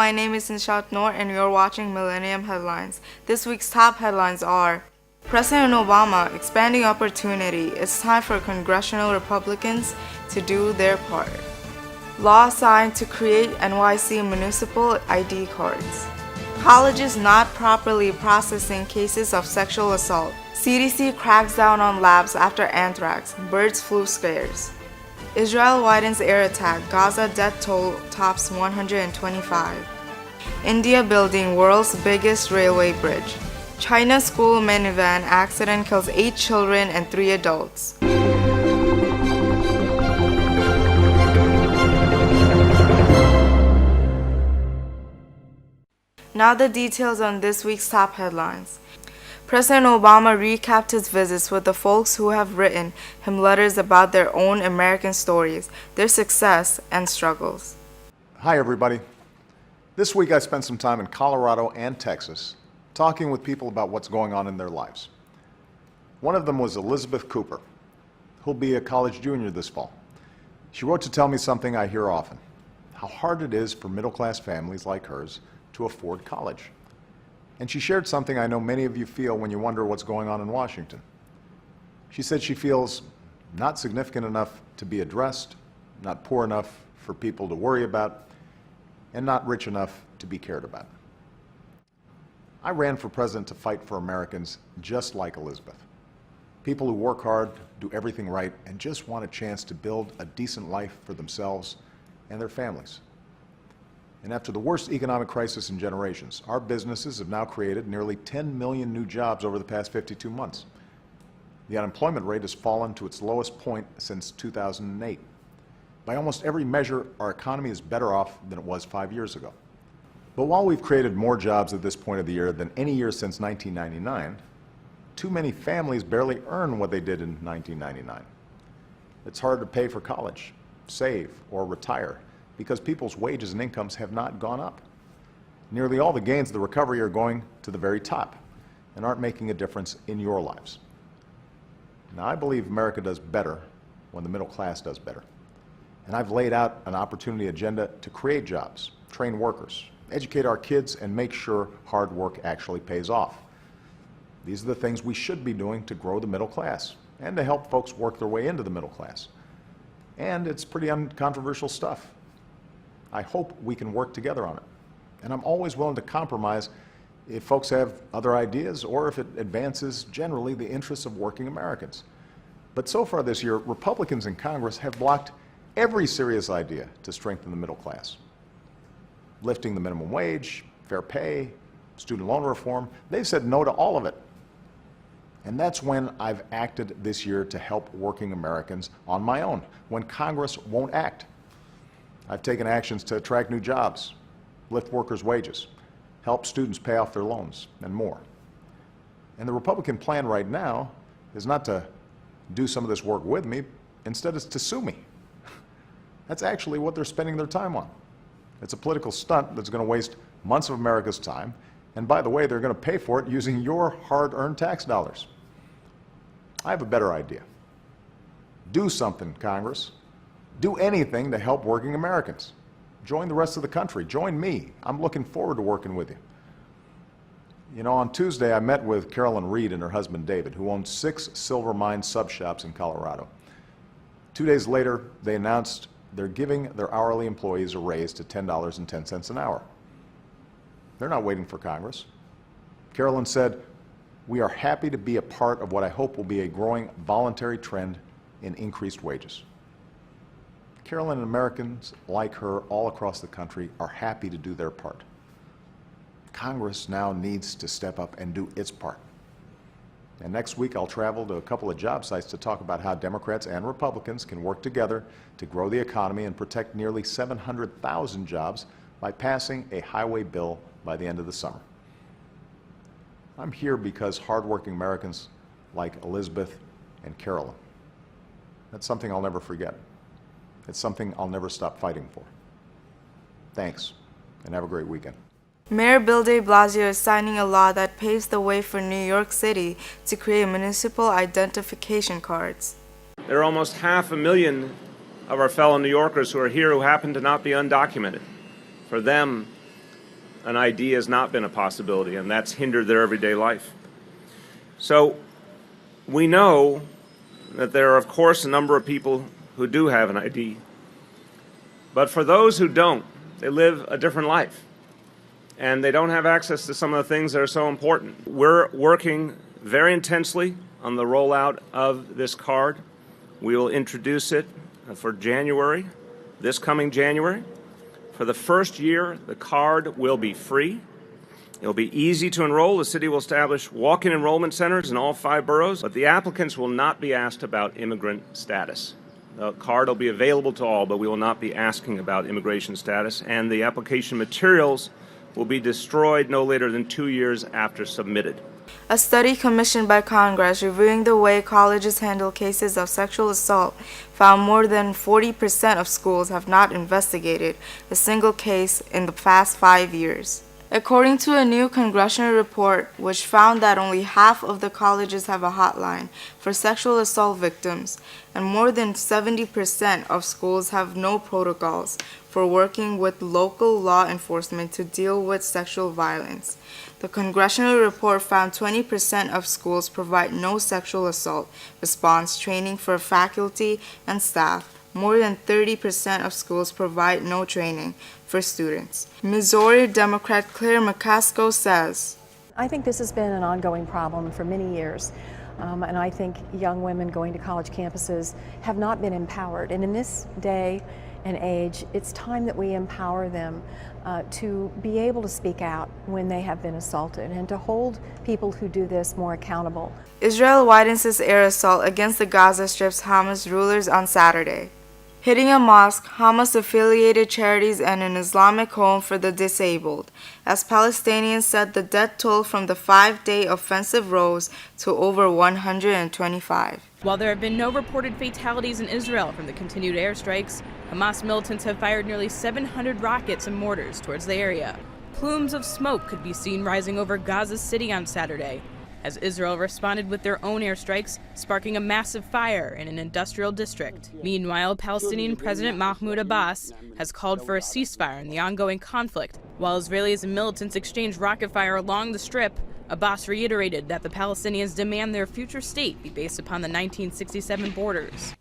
my name is Nishat Noor and you're watching Millennium Headlines. This week's top headlines are: President Obama expanding opportunity. It's time for congressional Republicans to do their part. Law signed to create NYC municipal ID cards. Colleges not properly processing cases of sexual assault. CDC cracks down on labs after anthrax, birds flu scares. Israel widens air attack, Gaza death toll tops 125. India building world's biggest railway bridge. China school minivan accident kills 8 children and 3 adults. Now the details on this week's top headlines. President Obama recapped his visits with the folks who have written him letters about their own American stories, their success and struggles. Hi, everybody. This week I spent some time in Colorado and Texas talking with people about what's going on in their lives. One of them was Elizabeth Cooper, who'll be a college junior this fall. She wrote to tell me something I hear often: how hard it is for middle-class families like hers to afford college. And she shared something I know many of you feel when you wonder what's going on in Washington. She said she feels not significant enough to be addressed, not poor enough for people to worry about, and not rich enough to be cared about. I ran for president to fight for Americans just like Elizabeth. People who work hard, do everything right, and just want a chance to build a decent life for themselves and their families. And after the worst economic crisis in generations, our businesses have now created nearly 10 million new jobs over the past 52 months. The unemployment rate has fallen to its lowest point since 2008. By almost every measure, our economy is better off than it was 5 years ago. But while we've created more jobs at this point of the year than any year since 1999, too many families barely earn what they did in 1999. It's hard to pay for college, save, or retire, because people's wages and incomes have not gone up. Nearly all the gains of the recovery are going to the very top and aren't making a difference in your lives. Now, I believe America does better when the middle class does better. And I've laid out an opportunity agenda to create jobs, train workers, educate our kids, and make sure hard work actually pays off. These are the things we should be doing to grow the middle class and to help folks work their way into the middle class. And it's pretty uncontroversial stuff. I hope we can work together on it. And I'm always willing to compromise if folks have other ideas or if it advances generally the interests of working Americans. But so far this year, Republicans in Congress have blocked every serious idea to strengthen the middle class. Lifting the minimum wage, fair pay, student loan reform, they've said no to all of it. And that's when I've acted this year to help working Americans on my own, when Congress won't act. I've taken actions to attract new jobs, lift workers' wages, help students pay off their loans, and more. And the Republican plan right now is not to do some of this work with me, instead it's to sue me. That's actually what they're spending their time on. It's a political stunt that's going to waste months of America's time, and by the way, they're going to pay for it using your hard-earned tax dollars. I have a better idea. Do something, Congress. Do anything to help working Americans. Join the rest of the country. Join me. I'm looking forward to working with you. You know, on Tuesday, I met with Carolyn Reed and her husband, David, who own 6 silver mine sub shops in Colorado. 2 days later, they announced they're giving their hourly employees a raise to $10.10 an hour. They're not waiting for Congress. Carolyn said, "We are happy to be a part of what I hope will be a growing voluntary trend in increased wages." Carolyn and Americans like her all across the country are happy to do their part. Congress now needs to step up and do its part. And next week I'll travel to a couple of job sites to talk about how Democrats and Republicans can work together to grow the economy and protect nearly 700,000 jobs by passing a highway bill by the end of the summer. I'm here because hardworking Americans like Elizabeth and Carolyn. That's something I'll never forget. It's something I'll never stop fighting for. Thanks, and have a great weekend. Mayor Bill de Blasio is signing a law that paves the way for New York City to create municipal identification cards. There are almost 500,000 of our fellow New Yorkers who are here who happen to not be undocumented. For them, an ID has not been a possibility, and that's hindered their everyday life. So we know that there are, of course, a number of people who do have an ID. But for those who don't, they live a different life, and they don't have access to some of the things that are so important. We're working very intensely on the rollout of this card. We will introduce it for January, this coming January. For the first year, the card will be free. It'll be easy to enroll. The city will establish walk-in enrollment centers in all 5 boroughs, but the applicants will not be asked about immigrant status. The card will be available to all, but we will not be asking about immigration status, and the application materials will be destroyed no later than 2 years after submitted. A study commissioned by Congress reviewing the way colleges handle cases of sexual assault found more than 40% of schools have not investigated a single case in the past 5 years. According to a new congressional report, which found that only half of the colleges have a hotline for sexual assault victims, and more than 70% of schools have no protocols for working with local law enforcement to deal with sexual violence. The congressional report found 20% of schools provide no sexual assault response training for faculty and staff. More than 30% of schools provide no training for students. Missouri Democrat Claire McCaskill says, I think this has been an ongoing problem for many years. And I think young women going to college campuses have not been empowered. And in this day and age, it's time that we empower them to be able to speak out when they have been assaulted and to hold people who do this more accountable. Israel widens its air assault against the Gaza Strip's Hamas rulers on Saturday, hitting a mosque, Hamas-affiliated charities, and an Islamic home for the disabled, as Palestinians said the death toll from the 5-day offensive rose to over 125. While there have been no reported fatalities in Israel from the continued airstrikes, Hamas militants have fired nearly 700 rockets and mortars towards the area. Plumes of smoke could be seen rising over Gaza City on Saturday, as Israel responded with their own airstrikes, sparking a massive fire in an industrial district. Meanwhile, Palestinian President Mahmoud Abbas has called for a ceasefire in the ongoing conflict. While Israelis and militants exchange rocket fire along the Strip, Abbas reiterated that the Palestinians demand their future state be based upon the 1967 borders.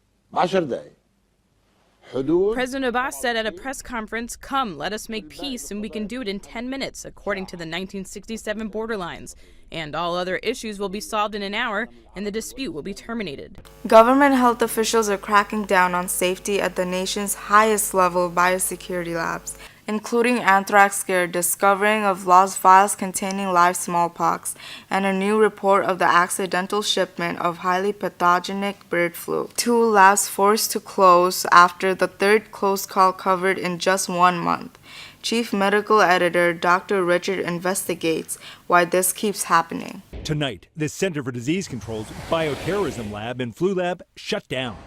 President Abbas said at a press conference, "Come, let us make peace, and we can do it in 10 minutes, according to the 1967 borderlines. And all other issues will be solved in an hour, and the dispute will be terminated." Government health officials are cracking down on safety at the nation's highest level biosecurity labs, including anthrax scare discovering of lost vials containing live smallpox, and a new report of the accidental shipment of highly pathogenic bird flu. 2 labs forced to close after the 3rd close call covered in just 1 month. Chief Medical Editor Dr. Richard investigates why this keeps happening. Tonight, the Center for Disease Control's bioterrorism lab and flu lab shut down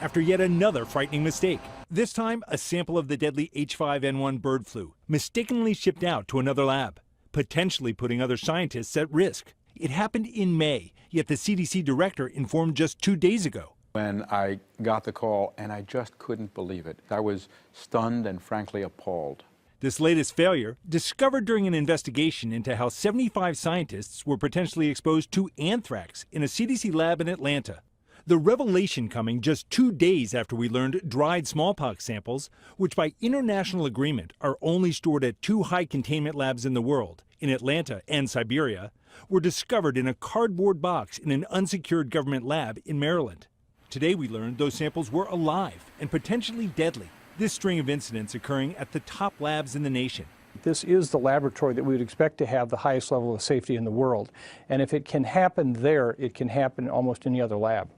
after yet another frightening mistake. This time, a sample of the deadly H5N1 bird flu mistakenly shipped out to another lab, potentially putting other scientists at risk. It happened in May, yet the CDC director informed just 2 days ago. When I got the call, and I just couldn't believe it. I was stunned and frankly appalled. This latest failure, discovered during an investigation into how 75 scientists were potentially exposed to anthrax in a CDC lab in Atlanta. The revelation coming just 2 days after we learned dried smallpox samples, which by international agreement are only stored at 2 high containment labs in the world, in Atlanta and Siberia, were discovered in a cardboard box in an unsecured government lab in Maryland. Today we learned those samples were alive and potentially deadly. This string of incidents occurring at the top labs in the nation. This is the laboratory that we would expect to have the highest level of safety in the world. And if it can happen there, it can happen in almost any other lab.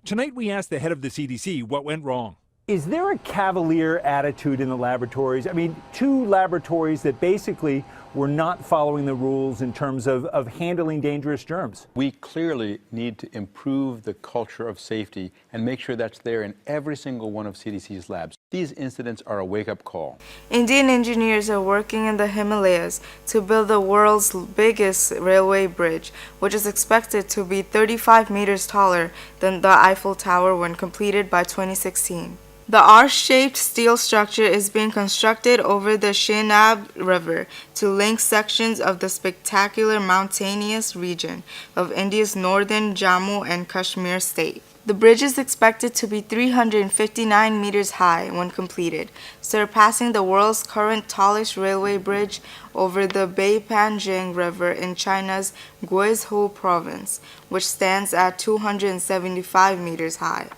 Tonight we asked the head of the CDC what went wrong. Is there a cavalier attitude in the laboratories? I mean, 2 laboratories that basically were not following the rules in terms of handling dangerous germs. We clearly need to improve the culture of safety and make sure that's there in every single one of CDC's labs. These incidents are a wake-up call. Indian engineers are working in the Himalayas to build the world's biggest railway bridge, which is expected to be 35 meters taller than the Eiffel Tower when completed by 2016. The arch-shaped steel structure is being constructed over the Chenab River to link sections of the spectacular mountainous region of India's northern Jammu and Kashmir state. The bridge is expected to be 359 meters high when completed, surpassing the world's current tallest railway bridge over the Beipanjang River in China's Guizhou province, which stands at 275 meters high.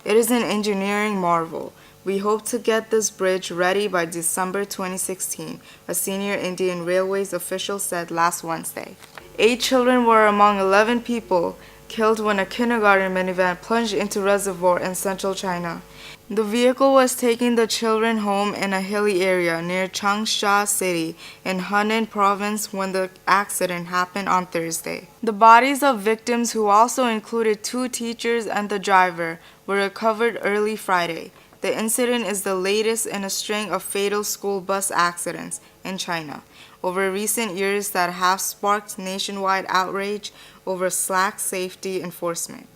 It is an engineering marvel. We hope to get this bridge ready by December 2016, a senior Indian Railways official said last Wednesday. 8 children were among 11 people killed when a kindergarten minivan plunged into a reservoir in central China. The vehicle was taking the children home in a hilly area near Changsha City in Henan province when the accident happened on Thursday. The bodies of victims, who also included 2 teachers and the driver, were recovered early Friday. The incident is the latest in a string of fatal school bus accidents in China over recent years that have sparked nationwide outrage over slack safety enforcement.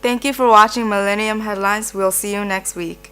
Thank you for watching Millennium Headlines. We'll see you next week.